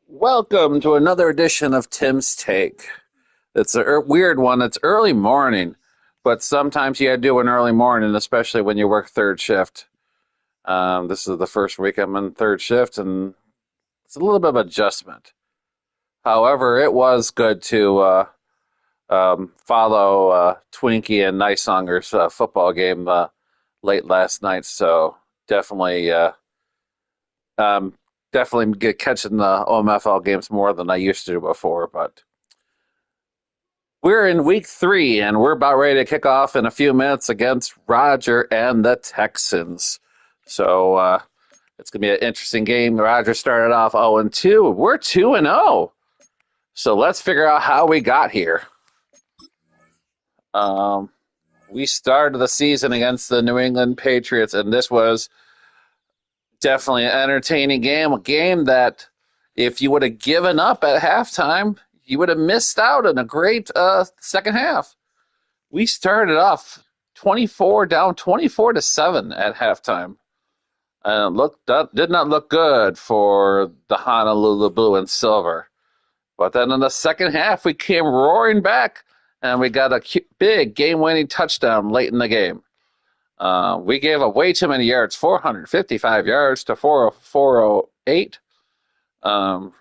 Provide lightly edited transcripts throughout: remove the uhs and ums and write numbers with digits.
Welcome to another edition of Tim's Take. It's a weird one. It's early morning, but sometimes you got to do an early morning, especially when you work third shift. This is the first week I'm in third shift, and it's a little bit of adjustment. However, it was good to follow Twinkie and Nysonger's football game late last night. So definitely, um, definitely get catching the OMFL games more than I used to before, but. We're in week 3, and we're about ready to kick off in a few minutes against Roger and the Texans. So it's going to be an interesting game. Roger started off 0-2. We're 2-0. So let's figure out how we got here. We started the season against the New England Patriots, and this was definitely an entertaining game. A game that if you would have given up at halftime, you would have missed out on a great second half. We started off 24-7 at halftime. And did not look good for the Honolulu Blue and Silver. But then in the second half, we came roaring back, and we got a big game-winning touchdown late in the game. We gave up way too many yards, 455 yards to 408.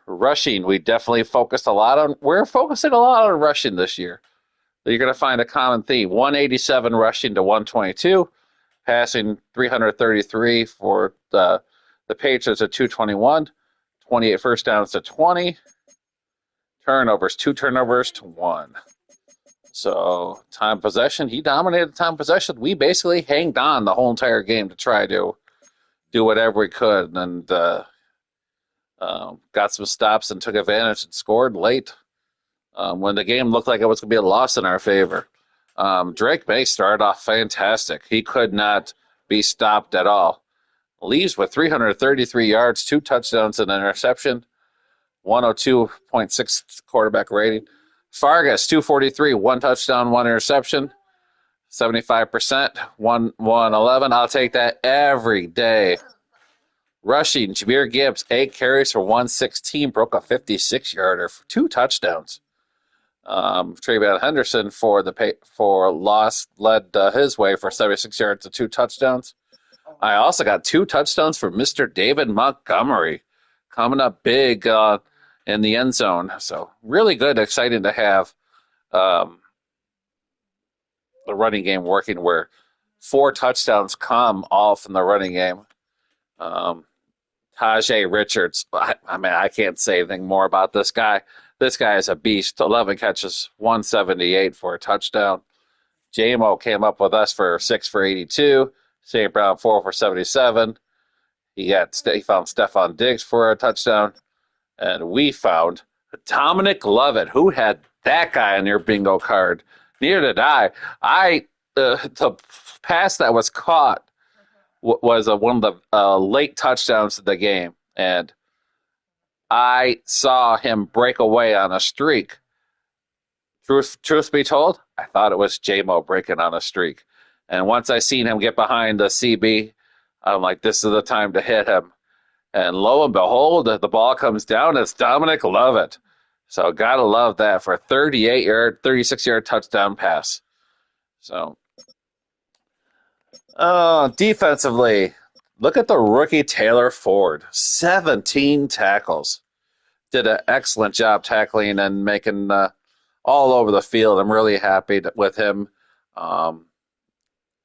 Rushing, we definitely focused a lot on. We're focusing a lot on rushing this year. You're going to find a common theme: 187 rushing to 122, passing 333 for the Patriots at 221, 28 first downs to 20, turnovers, 2 turnovers to 1. So time possession, he dominated time possession. We basically hanged on the whole entire game to try to do whatever we could, and got some stops and took advantage and scored late. When the game looked like it was going to be a loss in our favor. Drake May started off fantastic. He could not be stopped at all. Leaves with 333 yards, 2 touchdowns, and an interception, 102.6 quarterback rating. Fargas, 243, 1 touchdown, 1 interception, 75%, 111. I'll take that every day. Rushing, Jahmyr Gibbs, 8 carries for 116, broke a 56-yarder for 2 touchdowns. Trayvon Henderson for loss led his way for 76 yards and 2 touchdowns. I also got 2 touchdowns for Mr. David Montgomery, coming up big in the end zone. So really good, exciting to have the running game working where 4 touchdowns come all from the running game. Tajay Richards, I can't say anything more about this guy. This guy is a beast. 11 catches, 178 for a touchdown. JMO came up with us for 6 for 82. St. Brown 4 for 77. He found Stephon Diggs for a touchdown. And we found Dominic Lovett. Who had that guy on your bingo card? Neither did I. The pass that was caught was one of the late touchdowns of the game. And I saw him break away on a streak. Truth be told, I thought it was J-Mo breaking on a streak. And once I seen him get behind the CB, I'm like, this is the time to hit him. And lo and behold, the ball comes down. It's Dominic Lovett. So gotta love that for a 36-yard touchdown pass. So, defensively, look at the rookie Taylor Ford. 17 tackles. Did an excellent job tackling and making all over the field. I'm really happy with him.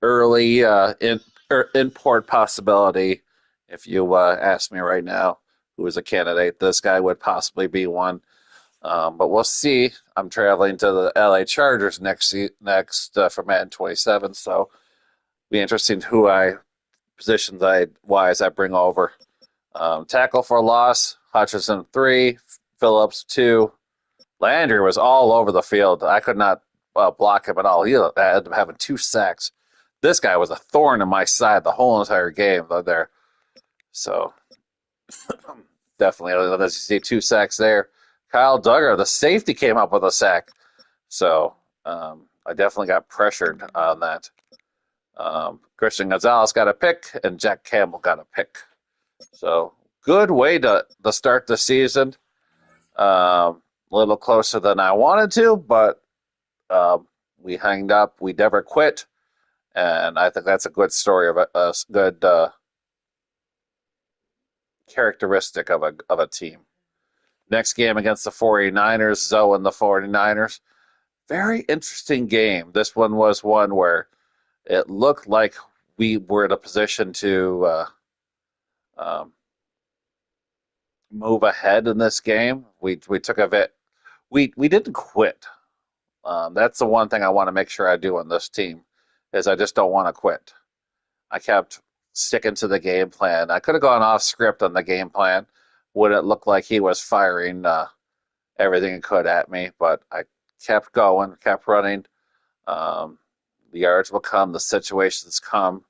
Early import possibility. If you ask me right now who is a candidate, this guy would possibly be one. But we'll see. I'm traveling to the LA Chargers next for Madden 27, so be interesting who positions I bring over. Tackle for loss: Hutchinson 3, Phillips 2, Landry was all over the field. I could not block him at all. He ended up having 2 sacks. This guy was a thorn in my side the whole entire game there. So definitely, as you see, 2 sacks there. Kyle Duggar, the safety, came up with a sack. So I definitely got pressured on that. Christian Gonzalez got a pick, and Jack Campbell got a pick. So good way to start the season. A little closer than I wanted to, but we hanged up. We never quit, and I think that's a good story of a good characteristic of a team. Next game against the 49ers, Zoe and the 49ers. Very interesting game. This one was one where it looked like we were in a position to um, move ahead in this game. We took a bit. We didn't quit. That's the one thing I want to make sure I do on this team is I just don't want to quit. I kept sticking to the game plan. I could have gone off script on the game plan. Would it look like he was firing everything he could at me? But I kept going, kept running. Um, the yards will come, the situations come.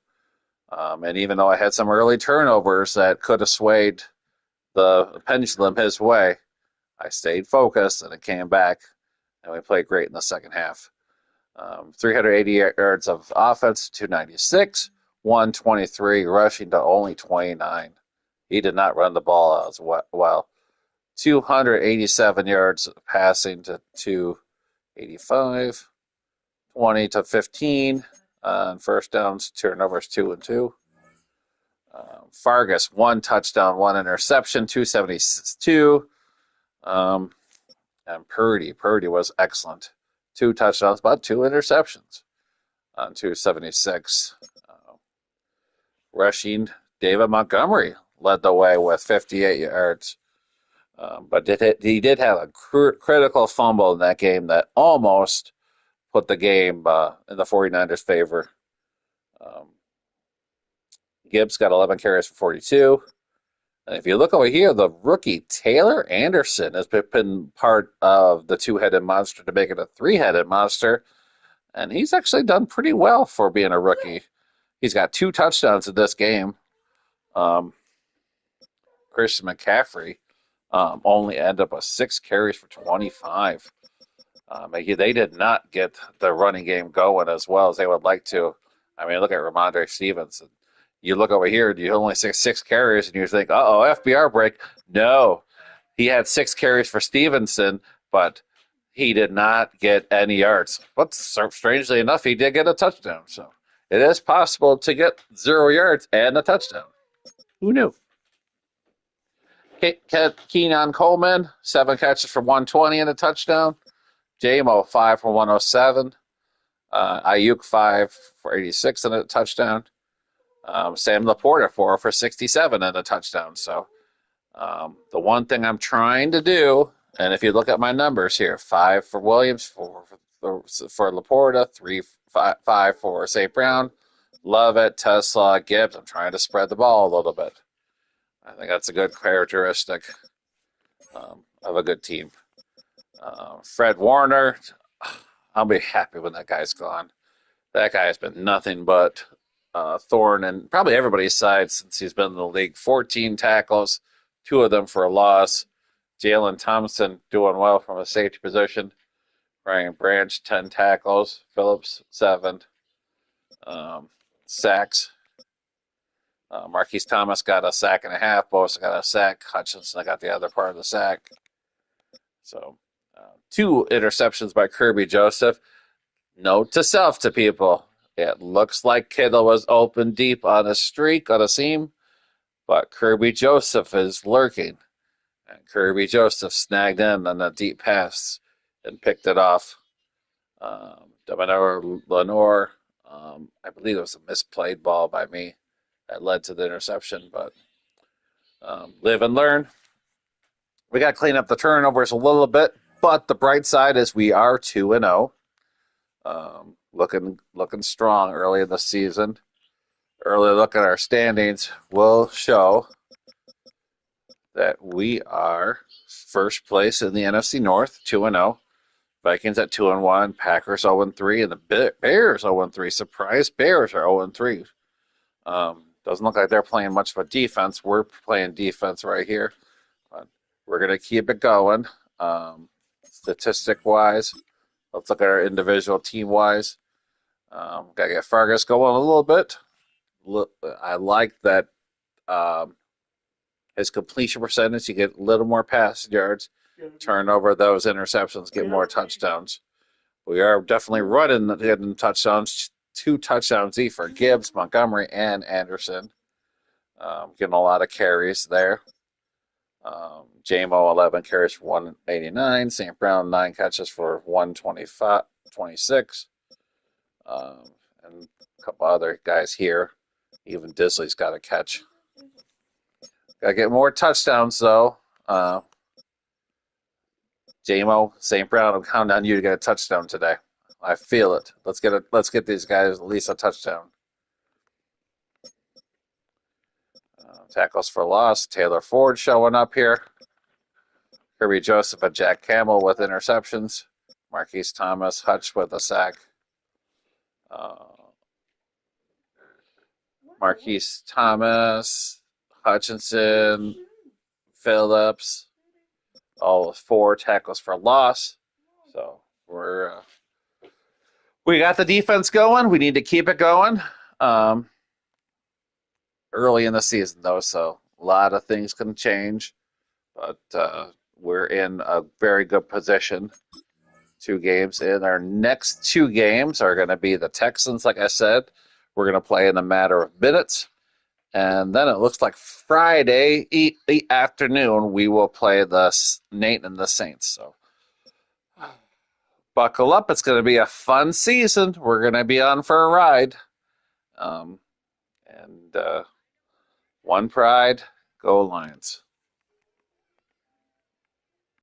And even though I had some early turnovers that could have swayed the pendulum his way, I stayed focused and it came back, and we played great in the second half. 380 yards of offense, 296, 123 rushing to only 29. He did not run the ball as well. 287 yards passing to 285, 20 to 15 on first downs, turnovers 2 and 2. Fargus, 1 touchdown, 1 interception, 272. And Purdy was excellent. 2 touchdowns, but 2 interceptions on 276. Rushing, David Montgomery led the way with 58 yards. But he did have a critical fumble in that game that almost put the game in the 49ers' favor. Gibbs got 11 carries for 42. And if you look over here, the rookie Taylor Anderson has been part of the two-headed monster to make it a three-headed monster. And he's actually done pretty well for being a rookie. He's got 2 touchdowns in this game. Christian McCaffrey only ended up with 6 carries for 25. They did not get the running game going as well as they would like to. I mean, look at Ramondre Stevenson. You look over here, you only see 6 carries, and you think, uh-oh, FBR break. No, he had 6 carries for Stevenson, but he did not get any yards. But strangely enough, he did get a touchdown. So it is possible to get 0 yards and a touchdown. Who knew? Keenan Coleman, 7 catches for 120 and a touchdown. J-Mo, 5 for 107. Ayuk, 5 for 86 and a touchdown. Sam Laporta, 4 for 67 and a touchdown. So the one thing I'm trying to do, and if you look at my numbers here, 5 for Williams, 4 for Laporta, 5 for St. Brown, Lovett, Tesla, Gibbs. I'm trying to spread the ball a little bit. I think that's a good characteristic of a good team. Fred Warner, I'll be happy when that guy's gone. That guy has been nothing but thorn in probably everybody's side since he's been in the league. 14 tackles, 2 of them for a loss. Jalen Thompson doing well from a safety position. Ryan Branch, 10 tackles. Phillips, 7 sacks. Marquise Thomas got a sack and a half. Bosa got a sack. Hutchinson got the other part of the sack. So 2 interceptions by Kirby Joseph. Note to self to people. It looks like Kittle was open deep on a streak, on a seam, but Kirby Joseph is lurking. And Kirby Joseph snagged in on a deep pass and picked it off. Lenore, I believe it was a misplayed ball by me that led to the interception, but live and learn. We got to clean up the turnovers a little bit, but the bright side is we are 2-0. Looking strong early in the season. Early look at our standings will show that we are first place in the NFC North, 2-0. Vikings at 2-1, Packers 0-3, and the Bears 0-3. Surprise, Bears are 0-3. Doesn't look like they're playing much of a defense. We're playing defense right here. But we're going to keep it going. Statistic wise, let's look at our individual team wise. Got to get Fargus going a little bit. I like that his completion percentage. You get a little more pass yards, turn over those interceptions, get more touchdowns. We are definitely running getting touchdowns. 2 touchdowns each for Gibbs, Montgomery, and Anderson. Getting a lot of carries there. JMO 11 carries for 189. St. Brown 9 catches for 125, 26. And a couple other guys here. Even Disley's got a catch. Got to get more touchdowns though. JMO, St. Brown, I'm counting on you to get a touchdown today. I feel it. Let's get these guys at least a touchdown. Tackles for loss. Taylor Ford showing up here. Kirby Joseph and Jack Campbell with interceptions. Marquise Thomas, Hutch with a sack. Marquise Thomas, Hutchinson, Phillips, all 4 tackles for loss. So we got the defense going. We need to keep it going. Early in the season though, so a lot of things can change, but we're in a very good position. 2 games in. Our next 2 games are going to be the Texans, like I said. We're going to play in a matter of minutes. And then it looks like Friday afternoon, we will play the Nate and the Saints. So buckle up. It's going to be a fun season. We're going to be on for a ride. And one pride, go Lions.